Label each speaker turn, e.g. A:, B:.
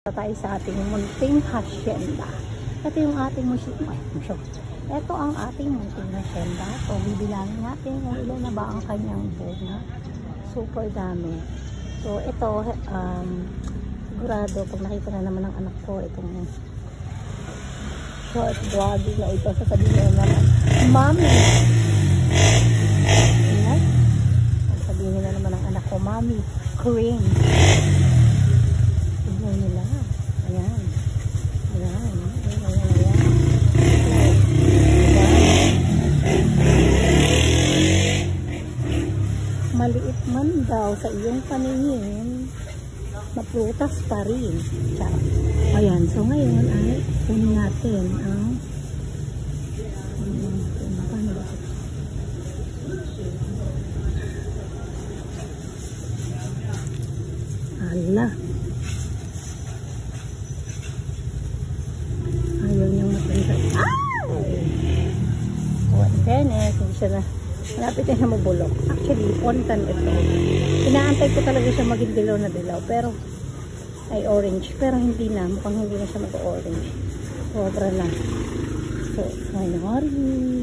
A: Tayo sa ating munting hacienda. Ito yung ating musyo. Ito ang ating munting hacienda. So, bibilangin natin kung ilan na ba ang kanyang bunga. Super dami. So, ito, sigurado, pag nakita na naman ng anak ko, itong short body na ito, sasabihin na naman, Mommy! Ayan. Sasabihin na naman ng anak ko, Mommy, cream. Tignan nila. Ayan. Ayan. Ayan. Maliit man daw sa iyong paningin, maprutas pa rin. Ayan. So, ngayon ay kunin natin ang ala. Ayaw niyang mapunta. Oh, in fairness, hindi siya na malapit na siya mabulok. Actually, pontan ito. Inaantay ko talaga siya maging dilaw na dilaw. Pero, ay orange. Pero hindi na. Mukhang hindi na siya mag-orange. Sobra na. So, sorry.